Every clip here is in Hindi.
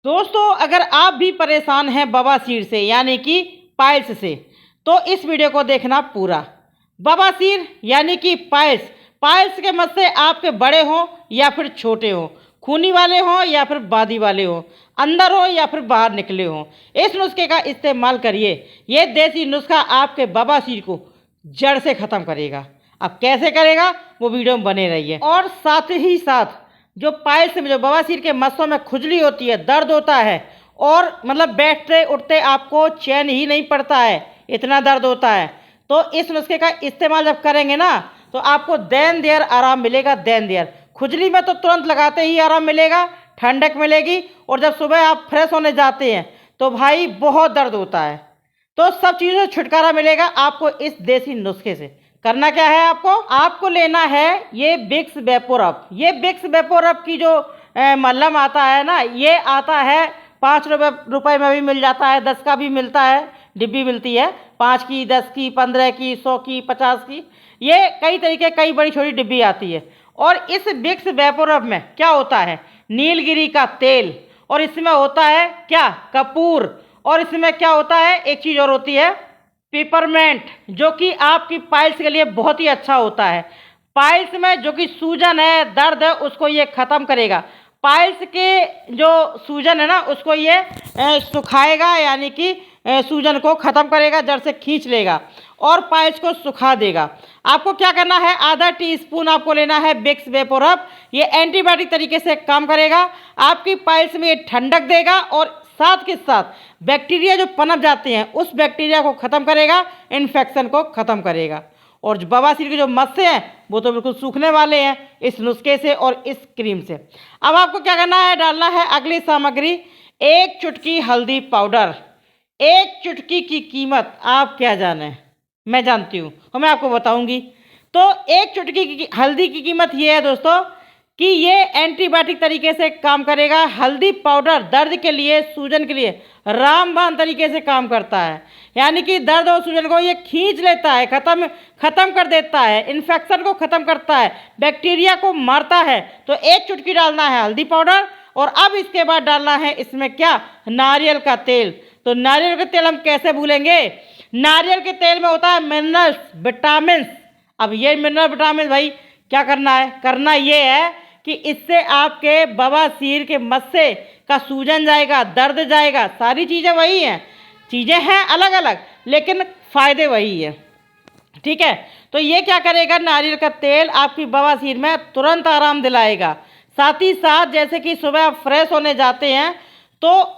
दोस्तों, अगर आप भी परेशान हैं बवासीर से यानी कि पाइल्स से, तो इस वीडियो को देखना पूरा। बवासीर यानी कि पाइल्स, पाइल्स के मत से आपके बड़े हों या फिर छोटे हों, खूनी वाले हों या फिर बादी वाले हों, अंदर हो या फिर बाहर निकले हों, इस नुस्खे का इस्तेमाल करिए। ये देसी नुस्खा आपके बवासीर को जड़ से ख़त्म करेगा। अब कैसे करेगा वो वीडियो में बने रहिए। और साथ ही साथ जो पाइल्स में, जो बवासीर के मस्सों में खुजली होती है, दर्द होता है और मतलब बैठते उठते आपको चैन ही नहीं पड़ता है, इतना दर्द होता है, तो इस नुस्खे का इस्तेमाल जब करेंगे ना तो आपको देन देर आराम मिलेगा। देन देर खुजली में तो तुरंत लगाते ही आराम मिलेगा, ठंडक मिलेगी, और जब सुबह आप फ्रेश होने जाते हैं तो भाई बहुत दर्द होता है। तो सब चीज़ों से छुटकारा मिलेगा आपको इस देसी नुस्खे से। करना क्या है, आपको लेना है ये विक्स वेपोरब। ये विक्स वेपोरब की जो मल्लम आता है ना, ये आता है 5 रुपये में भी मिल जाता है, 10 का भी मिलता है, डिब्बी मिलती है 5 की, 10 की, 15 की, 100 की, 50 की, ये कई तरीके, कई बड़ी छोटी डिब्बी आती है। और इस विक्स वेपोरब में क्या होता है, नीलगिरी का तेल, और इसमें होता है क्या, कपूर, और इसमें क्या होता है, एक चीज़ और होती है, पेपरमेंट, जो कि आपकी पाइल्स के लिए बहुत ही अच्छा होता है। पाइल्स में जो कि सूजन है, दर्द है, उसको ये ख़त्म करेगा। पाइल्स के जो सूजन है ना, उसको ये सुखाएगा, यानी कि सूजन को ख़त्म करेगा, जड़ से खींच लेगा और पाइल्स को सुखा देगा। आपको क्या करना है, आधा टीस्पून आपको लेना है विक्स वेपोरब। ये एंटीबायोटिक तरीके से काम करेगा, आपकी पाइल्स में ये ठंडक देगा और साथ के साथ बैक्टीरिया जो पनप जाते हैं उस बैक्टीरिया को ख़त्म करेगा, इन्फेक्शन को ख़त्म करेगा। और जो बवासीर के जो मस्से हैं वो तो बिल्कुल सूखने वाले हैं इस नुस्खे से और इस क्रीम से। अब आपको क्या करना है, डालना है अगली सामग्री, 1 चुटकी हल्दी पाउडर। 1 चुटकी की कीमत आप क्या जाने, मैं जानती हूँ और मैं आपको बताऊँगी। तो 1 चुटकी की हल्दी की कीमत ये है दोस्तों कि ये एंटीबायोटिक तरीके से काम करेगा। हल्दी पाउडर दर्द के लिए, सूजन के लिए रामबाण तरीके से काम करता है, यानी कि दर्द और सूजन को ये खींच लेता है, ख़त्म कर देता है, इन्फेक्शन को ख़त्म करता है, बैक्टीरिया को मारता है। तो 1 चुटकी डालना है हल्दी पाउडर, और अब इसके बाद डालना है इसमें क्या, नारियल का तेल। तो नारियल का तेल हम कैसे भूलेंगे, नारियल के तेल में होता है मिनरल्स, विटामिन। अब ये मिनरल विटामिन भाई क्या करना है, करना ये है कि इससे आपके बवासीर के मस्से का सूजन जाएगा, दर्द जाएगा। सारी चीज़ें वही हैं, चीज़ें हैं अलग अलग लेकिन फ़ायदे वही है, ठीक है। तो ये क्या करेगा, नारियल का तेल आपकी बवासीर में तुरंत आराम दिलाएगा। साथ ही साथ जैसे कि सुबह आप फ्रेश होने जाते हैं तो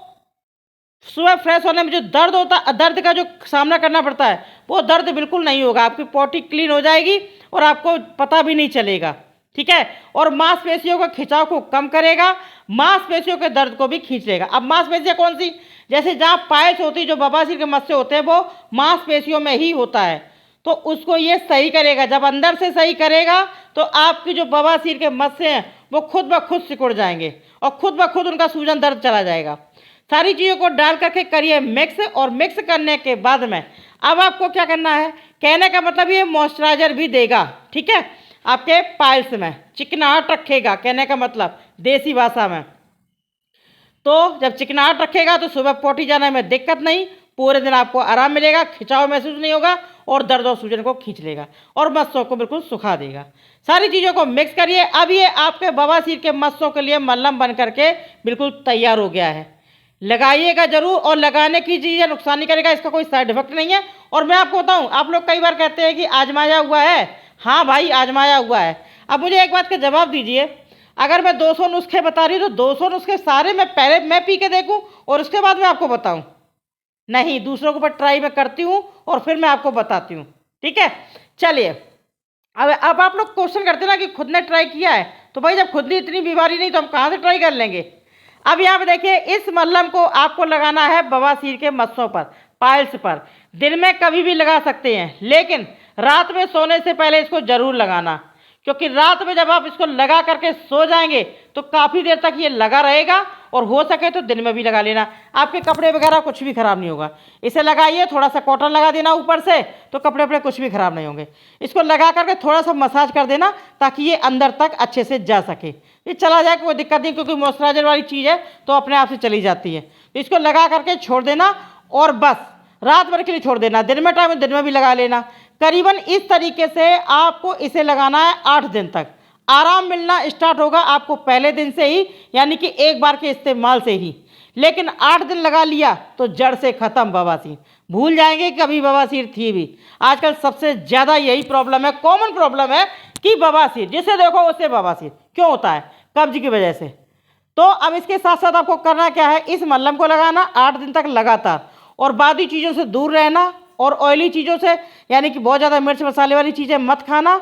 सुबह फ्रेश होने में जो दर्द होता है, दर्द का जो सामना करना पड़ता है, वो दर्द बिल्कुल नहीं होगा। आपकी पॉटी क्लीन हो जाएगी और आपको पता भी नहीं चलेगा, ठीक है। और मांसपेशियों के खिंचाव को कम करेगा, मांसपेशियों के दर्द को भी खींच लेगा। अब मांसपेशियाँ कौन सी, जैसे जहाँ पाइल्स होती, जो बवासीर के मस्से होते हैं वो मांसपेशियों में ही होता है, तो उसको ये सही करेगा। जब अंदर से सही करेगा तो आपकी जो बवासीर के मस्से हैं वो खुद ब खुद सिकुड़ जाएंगे और खुद ब खुद उनका सूजन दर्द चला जाएगा। सारी चीज़ों को डाल करके करिए मिक्स, और मिक्स करने के बाद में अब आपको क्या करना है, कहने का मतलब ये मॉइस्चराइजर भी देगा, ठीक है, आपके पाइल्स में चिकनाहट रखेगा, कहने का मतलब देसी भाषा में। तो जब चिकनाहट रखेगा तो सुबह पोटी जाने में दिक्कत नहीं, पूरे दिन आपको आराम मिलेगा, खिंचाव महसूस नहीं होगा और दर्द और सूजन को खींच लेगा और मस्सों को बिल्कुल सुखा देगा। सारी चीज़ों को मिक्स करिए। अब ये आपके बवासीर के मस्सों के लिए मल्लम बन करके बिल्कुल तैयार हो गया है। लगाइएगा जरूर, और लगाने की चीज़ें नुकसान नहीं करेगा, इसका कोई साइड इफेक्ट नहीं है। और मैं आपको बताऊं, आप लोग कई बार कहते हैं कि आजमाया हुआ है, हाँ भाई आजमाया हुआ है। अब मुझे एक बात का जवाब दीजिए, अगर मैं 200 नुस्खे बता रही हूँ तो 200 नुस्खे सारे मैं पहले मैं पी के देखूँ और उसके बाद मैं आपको बताऊँ? नहीं, दूसरों के ऊपर ट्राई मैं करती हूँ और फिर मैं आपको बताती हूँ, ठीक है। चलिए, अब आप लोग क्वेश्चन करते ना कि खुद ने ट्राई किया है, तो भाई जब खुद ही इतनी बीमारी नहीं तो हम कहाँ से ट्राई कर लेंगे। अब यहाँ पे देखिए, इस मल्लम को आपको लगाना है बवासीर के मस्सों पर, पाइल्स पर। दिन में कभी भी लगा सकते हैं, लेकिन रात में सोने से पहले इसको जरूर लगाना, क्योंकि रात में जब आप इसको लगा करके सो जाएंगे तो काफ़ी देर तक ये लगा रहेगा, और हो सके तो दिन में भी लगा लेना, आपके कपड़े वगैरह कुछ भी ख़राब नहीं होगा। इसे लगाइए, थोड़ा सा कॉटन लगा देना ऊपर से, तो कपड़े वपड़े कुछ भी ख़राब नहीं होंगे। इसको लगा करके थोड़ा सा मसाज कर देना ताकि ये अंदर तक अच्छे से जा सके। ये चला जाए कोई दिक्कत नहीं, क्योंकि मॉइस्चराइजर वाली चीज़ है तो अपने आप से चली जाती है। तो इसको लगा करके छोड़ देना और बस रात भर के लिए छोड़ देना। दिन में टाइम दिन में भी लगा लेना। करीबन इस तरीके से आपको इसे लगाना है 8 दिन तक। आराम मिलना स्टार्ट होगा आपको पहले दिन से ही, यानी कि एक बार के इस्तेमाल से ही। लेकिन 8 दिन लगा लिया तो जड़ से ख़त्म बवासीर। भूल जाएंगे कभी बवासीर थी भी। आजकल सबसे ज़्यादा यही प्रॉब्लम है, कॉमन प्रॉब्लम है कि बवासीर, जिसे देखो उसे बवासीर क्यों होता है, कब्ज की वजह से। तो अब इसके साथ साथ आपको करना क्या है, इस मल्लम को लगाना 8 दिन तक लगातार, और बादी चीज़ों से दूर रहना, और ऑयली चीज़ों से, यानी कि बहुत ज़्यादा मिर्च मसाले वाली चीज़ें मत खाना,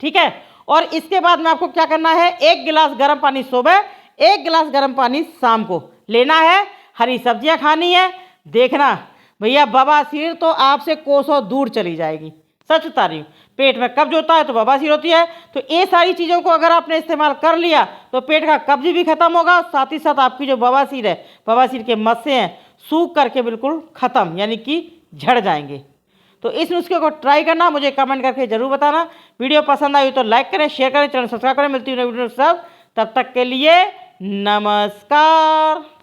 ठीक है। और इसके बाद में आपको क्या करना है, 1 गिलास गर्म पानी सुबह, 1 गिलास गर्म पानी शाम को लेना है। हरी सब्जियां खानी है। देखना भैया बवासीर तो आपसे कोसों दूर चली जाएगी, सच बता रही हूँ। पेट में कब्ज होता है तो बवासीर होती है। तो ये सारी चीज़ों को अगर आपने इस्तेमाल कर लिया तो पेट का कब्ज भी खत्म होगा, साथ ही साथ आपकी जो बवासीर है, बवासीर के मस्से हैं, सूख करके बिल्कुल ख़त्म, यानी कि झड़ जाएंगे। तो इस नुस्खे को ट्राई करना, मुझे कमेंट करके जरूर बताना। वीडियो पसंद आई तो लाइक करें, शेयर करें, चैनल सब्सक्राइब करें। मिलती हूँ नई वीडियो के साथ, तब तक के लिए नमस्कार।